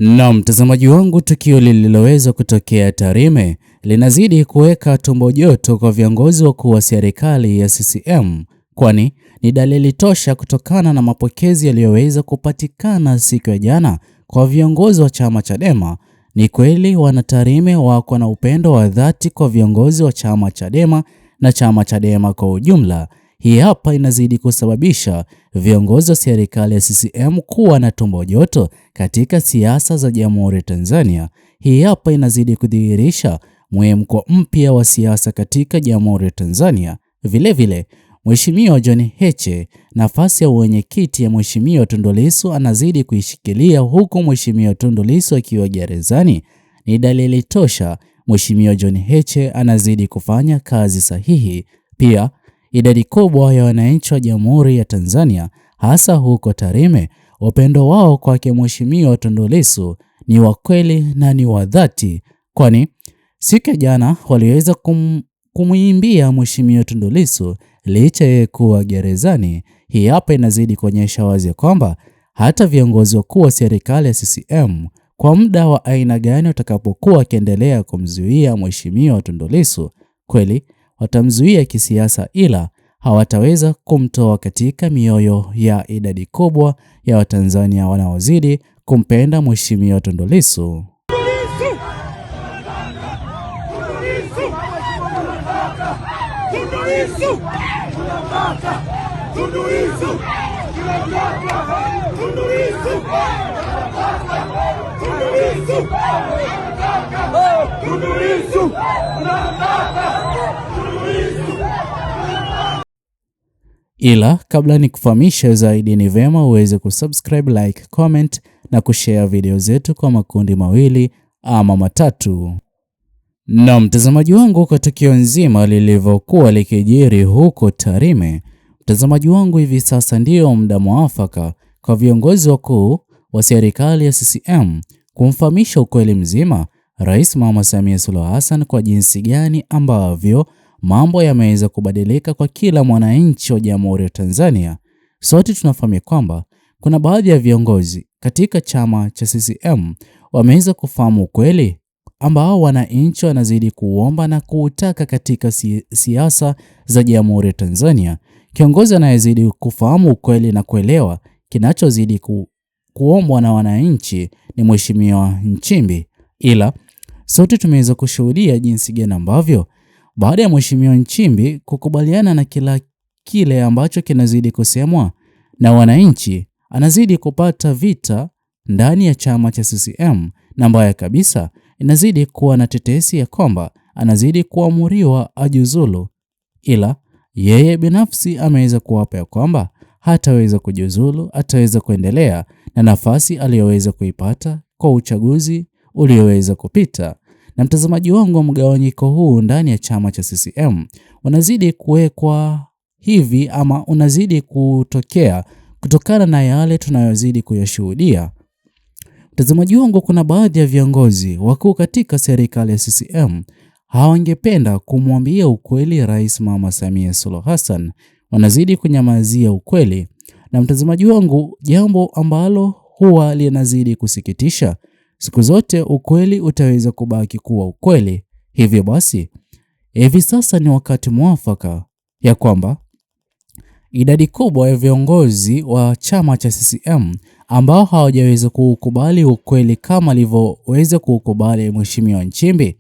Na mtazamaji wangu, tukio lililoweza kutokea Tarime linazidi kuweka tumbo joto kwa viongozi wakuu wa serikali ya CCM, kwani ni dalili tosha kutokana na mapokezi yaliyoweza kupatikana siku ya jana kwa viongozi wa chama Chadema. Ni kweli wana Tarime wako na upendo wa dhati kwa viongozi wa chama Chadema na chama Chadema kwa ujumla. Hii hapa inazidi kusababisha viongozi wa serikali ya CCM kuwa na tumbo joto katika siasa za Jamhuri ya Tanzania. Hii hapa inazidi kudhihirisha mwemko mpya wa siasa katika Jamhuri ya Tanzania. Vilevile, Mheshimiwa John Heche nafasi ya uwenyekiti ya Mheshimiwa Tundu Lissu anazidi kuishikilia, huku Mheshimiwa Tundu Lissu akiwa gerezani. Ni dalili tosha Mheshimiwa John Heche anazidi kufanya kazi sahihi. Pia idadi kubwa ya wananchi wa Jamhuri ya Tanzania hasa huko Tarime, upendo wao kwake Mheshimiwa Tundu Lissu ni wa kweli na ni wa dhati, kwani siku ya jana waliweza kumuimbia Mheshimiwa Tundu Lissu licha ya kuwa gerezani. Hii hapa inazidi kuonyesha wazi kwamba hata viongozi wakuu wa serikali ya CCM kwa muda wa aina gani watakapokuwa wakiendelea kumzuia Mheshimiwa Tundu Lissu, kweli watamzuia kisiasa, ila hawataweza kumtoa katika mioyo ya idadi kubwa ya Watanzania wanaozidi kumpenda Mheshimiwa Tundu Lissu. Ila kabla ni kufahamisha zaidi, ni vema uweze kusubscribe, like, comment na kushare video zetu kwa makundi mawili ama matatu. Na mtazamaji wangu, kwa tukio nzima lilivyokuwa likijiri huko Tarime, mtazamaji wangu, hivi sasa ndio muda mwafaka kwa viongozi wakuu wa serikali ya CCM kumfahamisha ukweli mzima Rais Mama Samia Suluhu Hassan kwa jinsi gani ambavyo mambo yameweza kubadilika kwa kila mwananchi wa Jamhuri ya Tanzania. Sote tunafahamu kwamba kuna baadhi ya viongozi katika chama cha CCM wameweza kufahamu ukweli ambao wananchi wanazidi kuomba na kuutaka katika siasa za Jamhuri ya Tanzania. Kiongozi anayezidi kufahamu ukweli na kuelewa kinachozidi kuombwa na wananchi ni Mheshimiwa Nchimbi. Ila sote tumeweza kushuhudia jinsi gani ambavyo baada ya Mheshimiwa Nchimbi kukubaliana na kile ambacho kinazidi kusemwa na wananchi, anazidi kupata vita ndani ya chama cha CCM, na mbaya kabisa inazidi kuwa na tetesi ya kwamba anazidi kuamuriwa ajiuzulu. Ila yeye binafsi ameweza kuwapa ya kwamba hataweza kujiuzulu, ataweza kuendelea na nafasi aliyoweza kuipata kwa uchaguzi ulioweza kupita. Na mtazamaji wangu, mgawanyiko huu ndani ya chama cha CCM unazidi kuwekwa hivi ama unazidi kutokea kutokana na yale tunayozidi kuyashuhudia. Mtazamaji wangu, kuna baadhi ya viongozi wakuu katika serikali ya CCM hawangependa kumwambia ukweli Rais Mama Samia Suluhu Hassan, wanazidi kunyamazia ukweli. Na mtazamaji wangu, jambo ambalo huwa linazidi kusikitisha, siku zote ukweli utaweza kubaki kuwa ukweli. Hivyo basi, hivi sasa ni wakati mwafaka ya kwamba idadi kubwa ya viongozi wa chama cha CCM ambao hawajaweza kukubali ukweli kama alivyoweza kukubali Mheshimiwa Nchimbi,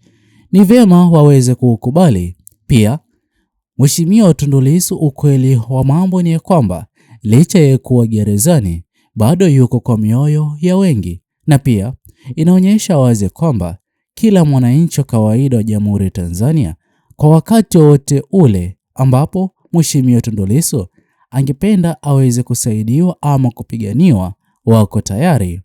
ni vyema waweze kukubali. Pia Mheshimiwa Tundu Lissu, ukweli wa mambo ni kwamba licha ya kuwa gerezani bado yuko kwa mioyo ya wengi, na pia inaonyesha wazi kwamba kila mwananchi wa kawaida wa Jamhuri ya Tanzania kwa wakati wote ule ambapo Mheshimiwa Tundu Lissu angependa aweze kusaidiwa ama kupiganiwa, wako tayari.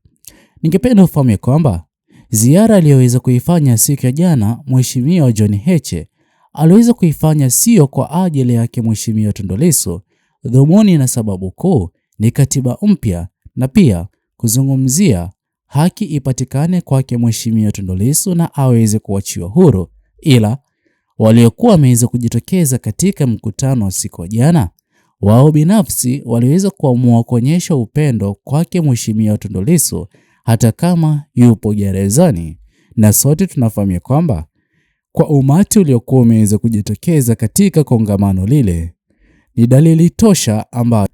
Ningependa ufahamu kwamba ziara aliyoweza kuifanya siku ya jana Mheshimiwa John Heche aliweza kuifanya sio kwa ajili yake Mheshimiwa Tundu Lissu. Dhumuni na sababu kuu ni katiba mpya na pia kuzungumzia haki ipatikane kwake Mheshimiwa Tundu Lissu na aweze kuachiwa huru. Ila waliokuwa wameweza kujitokeza katika mkutano wa siku ya jana, wao binafsi waliweza kuamua kuonyesha upendo kwake Mheshimiwa Tundu Lissu hata kama yupo gerezani. Na sote tunafahamu kwamba kwa umati uliokuwa umeweza kujitokeza katika kongamano lile, ni dalili tosha ambayo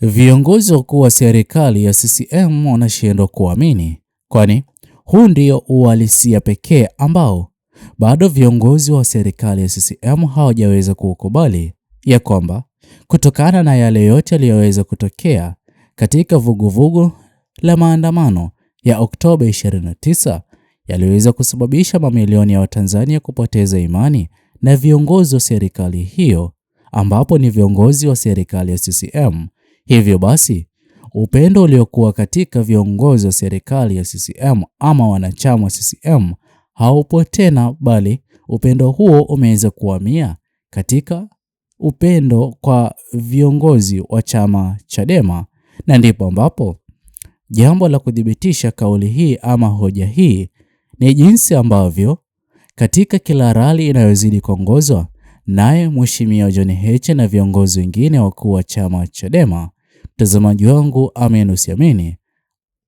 viongozi wakuu wa serikali ya CCM wanashindwa kuamini, kwani huu ndio uhalisia pekee ambao bado viongozi wa serikali ya CCM hawajaweza kuukubali, ya kwamba kutokana na yale yote yaliyoweza kutokea katika vuguvugu la maandamano ya Oktoba 29 yaliweza kusababisha mamilioni ya Watanzania kupoteza imani na viongozi wa serikali hiyo, ambapo ni viongozi wa serikali ya CCM. Hivyo basi, upendo uliokuwa katika viongozi wa serikali ya CCM ama wanachama wa CCM haupo tena, bali upendo huo umeweza kuhamia katika upendo kwa viongozi wa chama Chadema. Na ndipo ambapo jambo la kudhibitisha kauli hii ama hoja hii ni jinsi ambavyo katika kila rali inayozidi kuongozwa naye Mheshimiwa John Heche na viongozi wengine wakuu wa chama Chadema, mtazamaji wangu amini usiamini,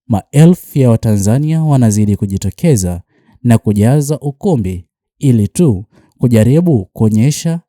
maelfu ya Watanzania wanazidi kujitokeza na kujaza ukumbi ili tu kujaribu kuonyesha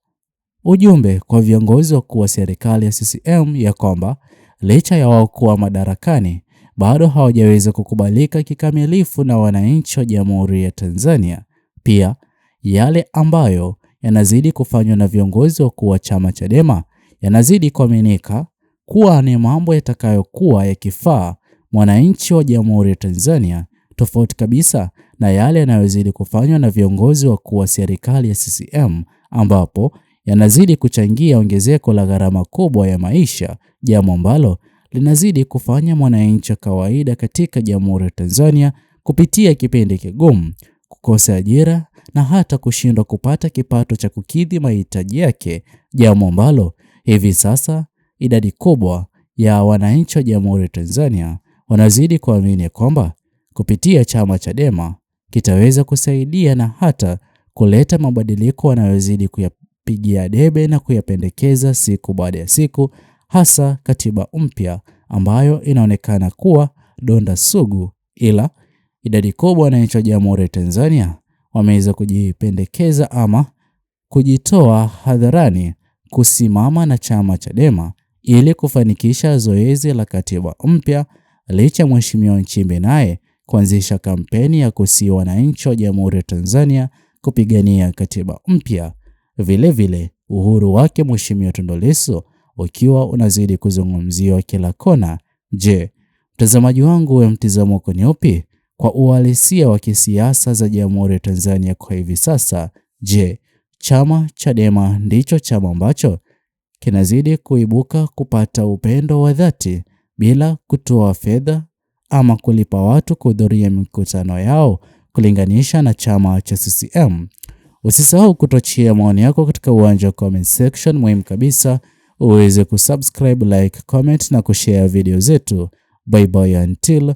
ujumbe kwa viongozi wakuu wa serikali ya CCM ya kwamba licha ya wao kuwa madarakani bado hawajaweza kukubalika kikamilifu na wananchi wa Jamhuri ya Tanzania. Pia yale ambayo yanazidi kufanywa na viongozi wakuu wa chama Chadema yanazidi kuaminika kuwa ni mambo yatakayokuwa yakifaa mwananchi wa Jamhuri ya Tanzania, tofauti kabisa na yale yanayozidi kufanywa na viongozi wakuu wa serikali ya CCM, ambapo yanazidi kuchangia ongezeko la gharama kubwa ya maisha, jambo ambalo linazidi kufanya mwananchi wa kawaida katika Jamhuri ya Tanzania kupitia kipindi kigumu, kukosa ajira na hata kushindwa kupata kipato cha kukidhi mahitaji yake, jambo ambalo hivi sasa idadi kubwa ya wananchi wa Jamhuri ya Tanzania wanazidi kuamini kwamba kupitia chama Chadema kitaweza kusaidia na hata kuleta mabadiliko wanayozidi kuyapigia debe na kuyapendekeza siku baada ya siku, hasa katiba mpya ambayo inaonekana kuwa donda sugu, ila idadi kubwa wananchi wa Jamhuri ya Tanzania wameweza kujipendekeza ama kujitoa hadharani kusimama na chama Chadema ili kufanikisha zoezi la katiba mpya, licha Mheshimiwa Nchimbi naye kuanzisha kampeni ya kusihi wananchi wa Jamhuri ya Tanzania kupigania katiba mpya. Vile vile uhuru wake Mheshimiwa Tundu Lissu ukiwa unazidi kuzungumziwa kila kona. Je, mtazamaji wangu, we mtazamo wako ni upi kwa uhalisia wa kisiasa za Jamhuri ya Tanzania kwa hivi sasa? Je, chama Chadema ndicho chama ambacho kinazidi kuibuka kupata upendo wa dhati bila kutoa fedha ama kulipa watu kuhudhuria mikutano yao kulinganisha na chama cha CCM? Usisahau kutochia maoni yako katika uwanja wa comment section. Muhimu kabisa uweze kusubscribe, like, comment na kushare video zetu. Bye bye until